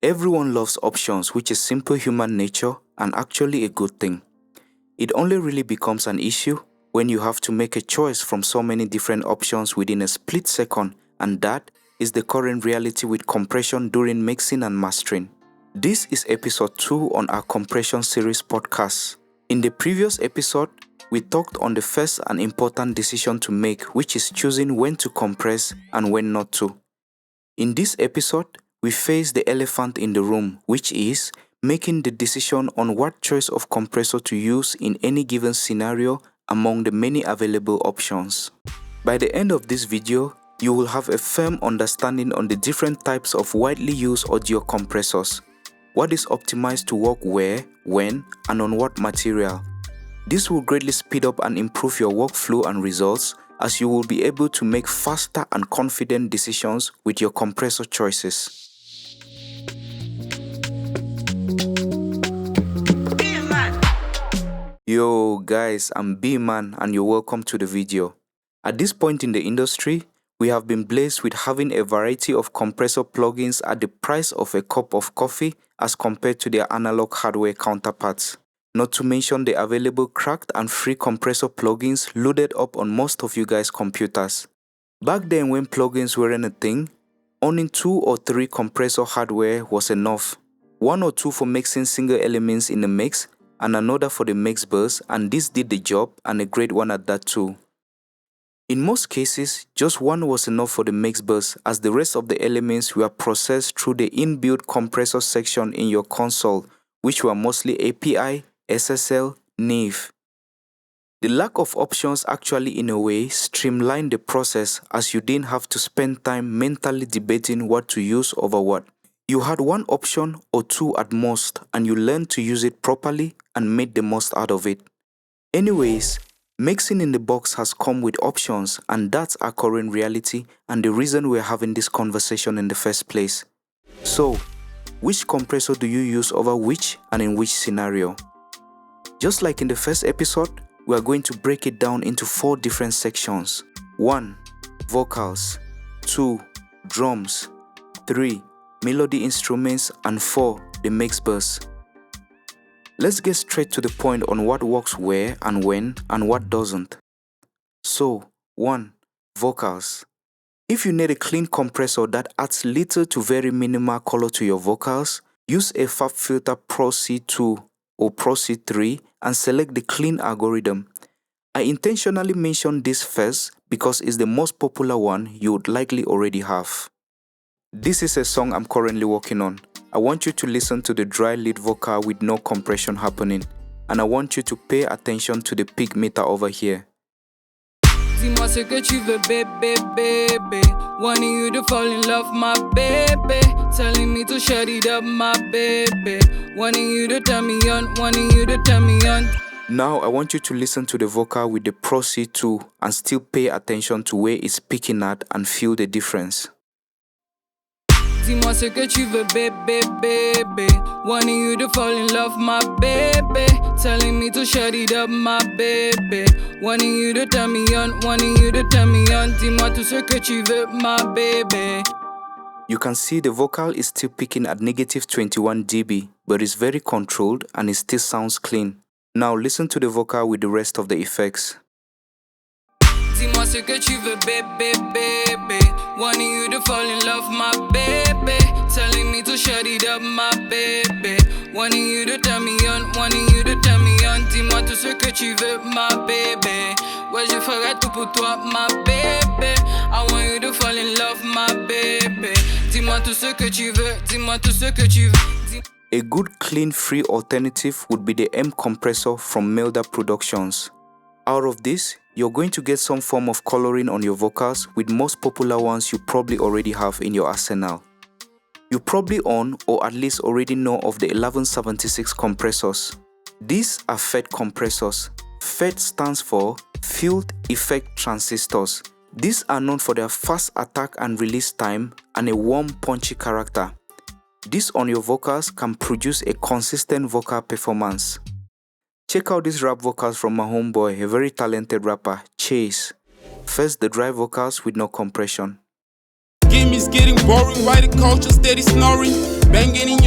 Everyone loves options, which is simple human nature and actually a good thing. It only really becomes an issue when you have to make a choice from so many different options within a split second, and that is the current reality with compression during mixing and mastering. This is episode 2 on our compression series podcast. In the previous episode, we talked on the first and important decision to make, which is choosing when to compress and when not to. In this episode, we face the elephant in the room, which is making the decision on what choice of compressor to use in any given scenario among the many available options. By the end of this video, you will have a firm understanding on the different types of widely used audio compressors, what is optimized to work where, when, and on what material. This will greatly speed up and improve your workflow and results, as you will be able to make faster and confident decisions with your compressor choices. Yo guys, I'm BiiMan and you're welcome to the video. At this point in the industry, we have been blessed with having a variety of compressor plugins at the price of a cup of coffee as compared to their analog hardware counterparts. Not to mention the available cracked and free compressor plugins loaded up on most of you guys' computers. Back then when plugins weren't a thing, owning 2 or 3 compressor hardware was enough. 1 or 2 for mixing single elements in the mix, and another for the mix bus, and this did the job, and a great one at that too. In most cases, just one was enough for the mix bus, as the rest of the elements were processed through the inbuilt compressor section in your console, which were mostly API, SSL, NAV. The lack of options actually in a way streamlined the process, as you didn't have to spend time mentally debating what to use over what. You had one option or 2 at most, and you learned to use it properly and made the most out of it. Anyways, mixing in the box has come with options, and that's our current reality and the reason we're having this conversation in the first place. So, which compressor do you use over which and in which scenario? Just like in the first episode, we are going to break it down into 4 different sections. 1. Vocals. 2. Drums. 3. Melody instruments, and 4. The mix bus. Let's get straight to the point on what works where and when and what doesn't. So, 1. Vocals. If you need a clean compressor that adds little to very minimal color to your vocals, use a FabFilter Pro C2 or Pro C3 and select the clean algorithm. I intentionally mentioned this first because it's the most popular one you would likely already have. This is a song I'm currently working on. I want you to listen to the dry lead vocal with no compression happening, and I want you to pay attention to the peak meter over here. Dis-moi ce que tu veux, bébé, bébé. Wanting you to fall in love, my baby. Telling me to shut it up, my baby. Wanting you to turn me on, wanting you to turn me on. Now I want you to listen to the vocal with the Pro C2 and still pay attention to where it's peaking at and feel the difference. Dis-moi ce que tu veux, bébé, bébé. Wanting you to fall in love, my baby. Telling me to shut it up, my baby. Wanting you to turn me on, wanting you to turn me on. Dis-moi tout ce que tu veux, my baby. You can see the vocal is still peaking at negative 21 dB, but it's very controlled and it still sounds clean. Now listen to the vocal with the rest of the effects. Dis-moi ce que tu veux, bébé, bébé. Wanting you to fall in love, my baby. Telling me to shut it up, my baby. Wanting you to turn me on, wanting you to turn me on. Dis-moi tout ce que tu veux, my baby. Ouais, je ferai tout pour toi, my baby. I want you to fall in love, my baby. Dis-moi tout ce que tu veux, dis-moi tout ce que tu veux. A good clean free alternative would be the M compressor from Melda Productions. Out of this, you're going to get some form of coloring on your vocals, with most popular ones you probably already have in your arsenal. You probably own or at least already know of the 1176 compressors. These are FET compressors. FET stands for Field Effect Transistors. These are known for their fast attack and release time and a warm, punchy character. This on your vocals can produce a consistent vocal performance. Check out these rap vocals from my homeboy, a very talented rapper, Chase. First, the dry vocals with no compression. Game is getting boring, why the culture steady snoring? Banging in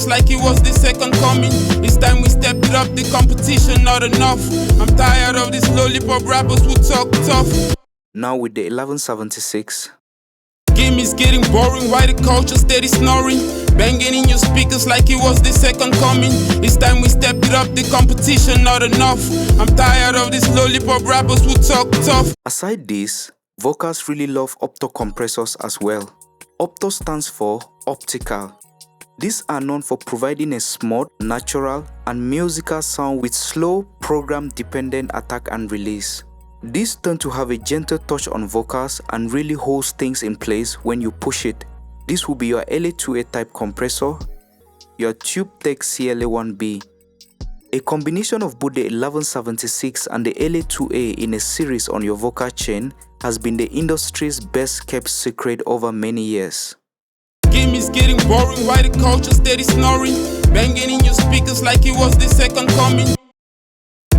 like it was the second coming. It's time we stepped it up, the competition not enough. I'm tired of these lollipop rappers who talk tough. Now with the 1176. Game is getting boring, why the culture steady snoring? Banging in your speakers like it was the second coming. It's time we stepped it up, the competition not enough. I'm tired of these lollipop rappers who talk tough. Aside this, vocals really love OPTO compressors as well. OPTO stands for optical. These are known for providing a smooth, natural, and musical sound with slow, program-dependent attack and release. These tend to have a gentle touch on vocals and really holds things in place when you push it. This will be your LA2A type compressor, your TubeTech CLA1B. A combination of both the 1176 and the LA2A in a series on your vocal chain has been the industry's best kept secret over many years. Game is getting boring, why the culture steady snoring? Banging in your speakers like it was the second coming.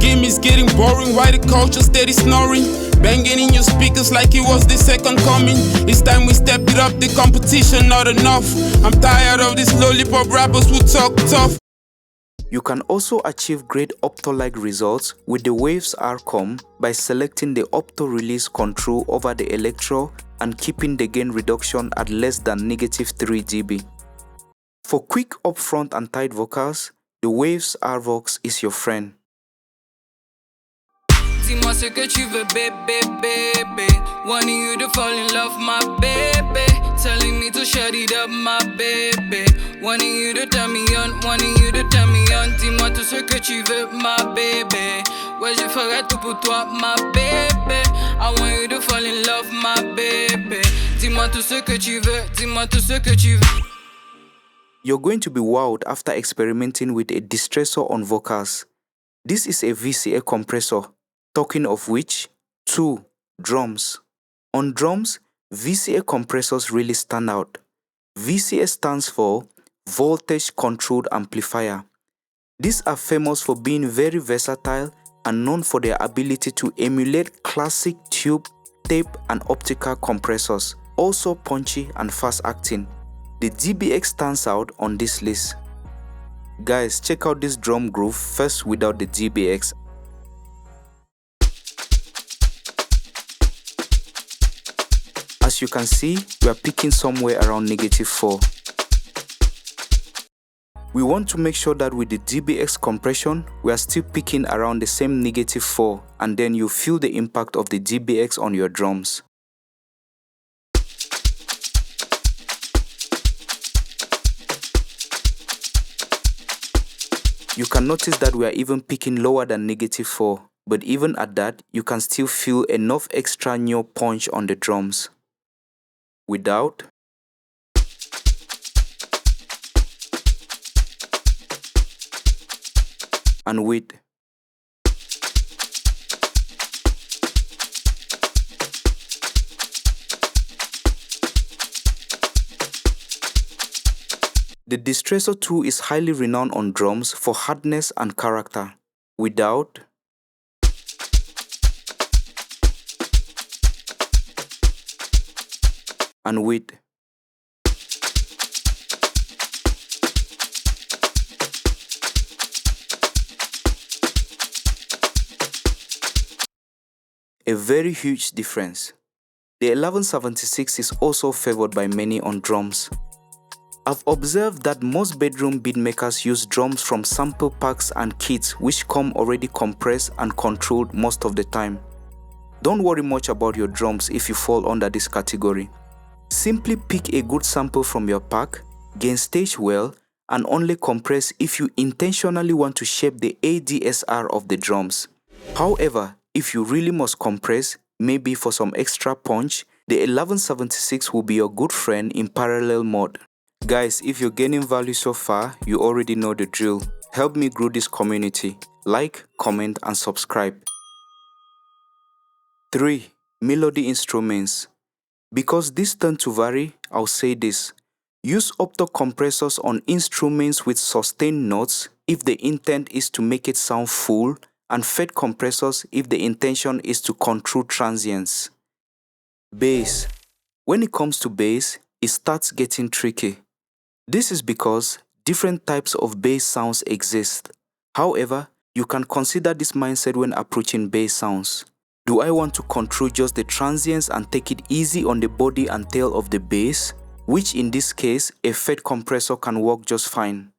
Game is getting boring, why the culture steady snoring? Banging in your speakers like it was the second coming. It's time we stepped it up, the competition not enough. I'm tired of these lollipop rappers who talk tough. You can also achieve great OPTO-like results with the Waves RCOM by selecting the OPTO release control over the electro and keeping the gain reduction at less than -3 dB. For quick upfront and tight vocals, the Waves RVox is your friend. Dis-moi ce que tu veux, bébé, bébé. Wanting you to fall in love, my baby. Telling me to shut it up, my baby. Wanting you to turn me on, wanting you to turn me on. Dis-moi tout ce que tu veux, my baby. Ouais, je ferai tout pour toi, my baby. I want you to fall in love, my baby. Dis-moi tout ce que tu veux, dis-moi tout ce que tu veux. You're going to be wowed after experimenting with a distressor on vocals. This is a VCA compressor. Talking of which, 2. Drums. On drums, VCA compressors really stand out. VCA stands for Voltage Controlled Amplifier. These are famous for being very versatile and known for their ability to emulate classic tube, tape, and optical compressors, also punchy and fast acting. The DBX stands out on this list. Guys, check out this drum groove first without the DBX. As you can see, we are picking somewhere around -4. We want to make sure that with the DBX compression, we are still picking around the same -4, and then you feel the impact of the DBX on your drums. You can notice that we are even picking lower than -4, but even at that, you can still feel enough extra neo punch on the drums. Without, and with. The Distressor 2 is highly renowned on drums for hardness and character. Without, and with. A very huge difference. The 1176 is also favored by many on drums. I've observed that most bedroom beat makers use drums from sample packs and kits which come already compressed and controlled most of the time. Don't worry much about your drums if you fall under this category. Simply pick a good sample from your pack, gain stage well, and only compress if you intentionally want to shape the ADSR of the drums. However, if you really must compress, maybe for some extra punch, the 1176 will be your good friend in parallel mode. Guys, if you're gaining value so far, you already know the drill. Help me grow this community. Like, comment, and subscribe. 3. Melody instruments. Because this tend to vary, I'll say this. Use OPTO compressors on instruments with sustained notes if the intent is to make it sound full, and fed compressors if the intention is to control transients. Bass. When it comes to bass, it starts getting tricky. This is because different types of bass sounds exist. However, you can consider this mindset when approaching bass sounds. Do I want to control just the transients and take it easy on the body and tail of the bass? Which in this case, a fed compressor can work just fine.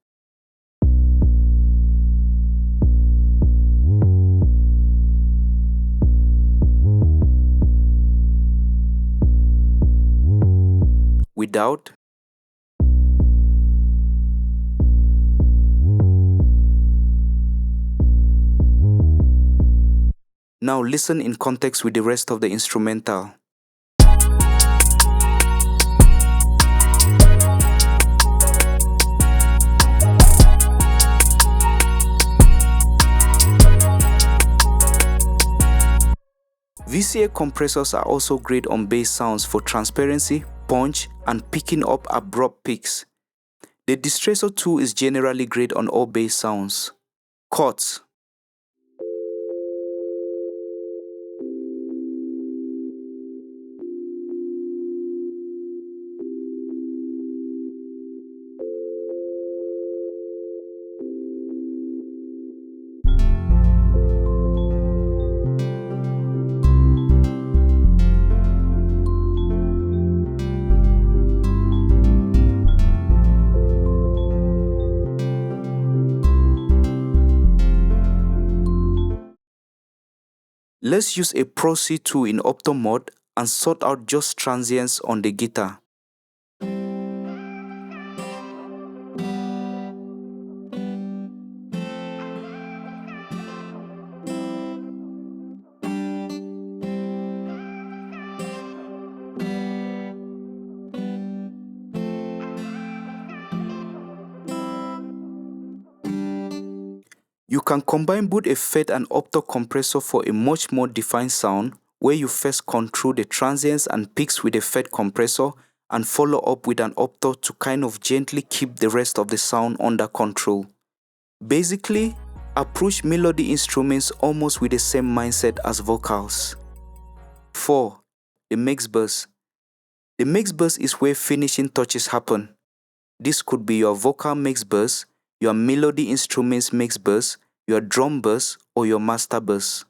Without, now listen in context with the rest of the instrumental. VCA compressors are also great on bass sounds for transparency, punch, and picking up abrupt peaks. The distressor too is generally great on all bass sounds. Chords. Let's use a Pro C2 in OPTO mode and sort out just transients on the guitar. You can combine both a fed and OPTO compressor for a much more defined sound, where you first control the transients and peaks with a fed compressor and follow up with an OPTO to kind of gently keep the rest of the sound under control. Basically, approach melody instruments almost with the same mindset as vocals. 4. The mix bus. The mix bus is where finishing touches happen. This could be your vocal mix bus, your melody instruments mix bus, your drum bus, or your master bus.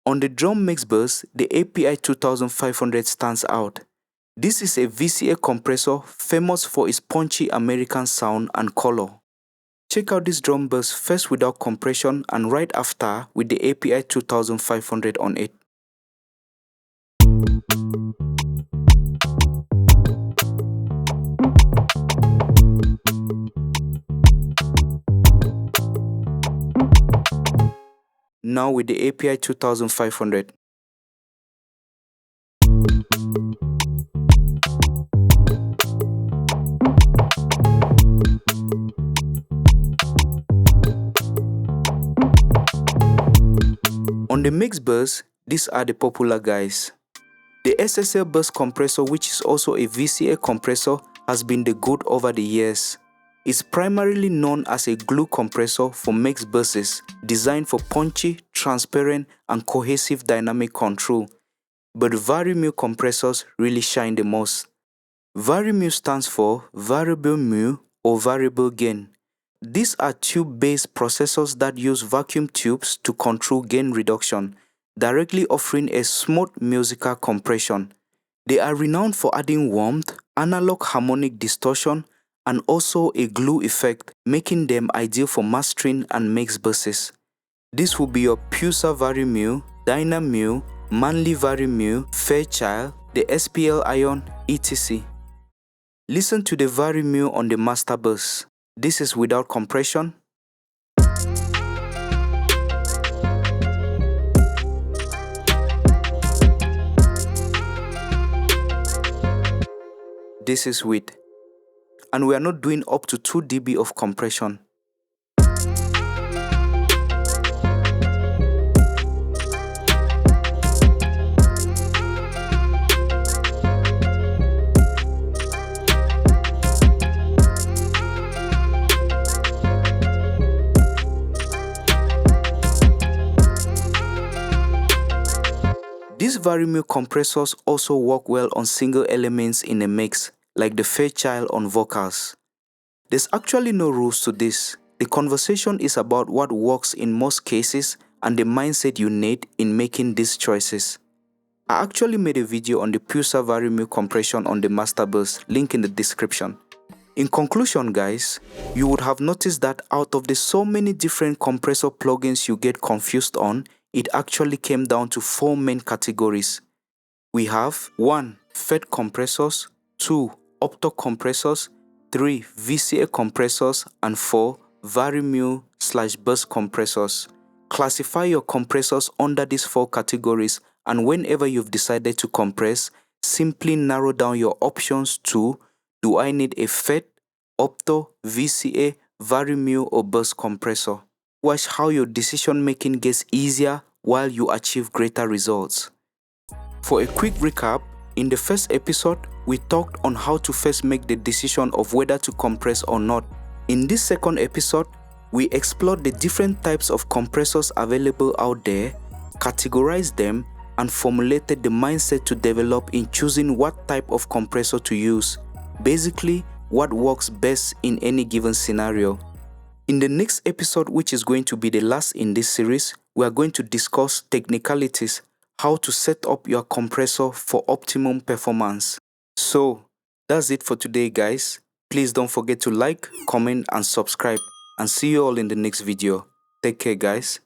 On the drum mix bus, the API 2500 stands out. This is a VCA compressor famous for its punchy American sound and color. Check out this drum bus first without compression and right after with the API 2500 on it. Now with the API 2500. On the mix bus, these are the popular guys. The SSL bus compressor, which is also a VCA compressor, has been the goat over the years. It's primarily known as a glue compressor for mix buses, designed for punchy, transparent, and cohesive dynamic control. But VARI compressors really shine the most. VARI stands for variable mu or variable gain. These are tube-based processors that use vacuum tubes to control gain reduction, directly offering a smooth musical compression. They are renowned for adding warmth, analog harmonic distortion, and also a glue effect, making them ideal for mastering and mix buses. This will be your Pusa VARI, Dyna, Manly VARI, Fairchild, the SPL Ion, etc. Listen to the VARI on the master bus. This is without compression. This is with. And we are not doing up to 2 dB of compression. These VARI compressors also work well on single elements in a mix, like the Fairchild on vocals. There's actually no rules to this. The conversation is about what works in most cases and the mindset you need in making these choices. I actually made a video on the Pulsar VARI mill compression on the master bus, link in the description. In conclusion guys, you would have noticed that out of the so many different compressor plugins you get confused on, it actually came down to 4 main categories. We have 1. FET compressors, 2. OPTO compressors, 3. VCA compressors, and 4. VARI mill/bus compressors. Classify your compressors under these 4 categories, and whenever you've decided to compress, simply narrow down your options to: do I need a FET, OPTO, VCA, VARI mill, or bus compressor? Watch how your decision making gets easier while you achieve greater results. For a quick recap, in the first episode, we talked on how to first make the decision of whether to compress or not. In this second episode, we explored the different types of compressors available out there, categorized them, and formulated the mindset to develop in choosing what type of compressor to use. Basically, what works best in any given scenario. In the next episode, which is going to be the last in this series, we are going to discuss technicalities, how to set up your compressor for optimum performance. So, that's it for today guys. Please don't forget to like, comment and subscribe, and see you all in the next video. Take care guys.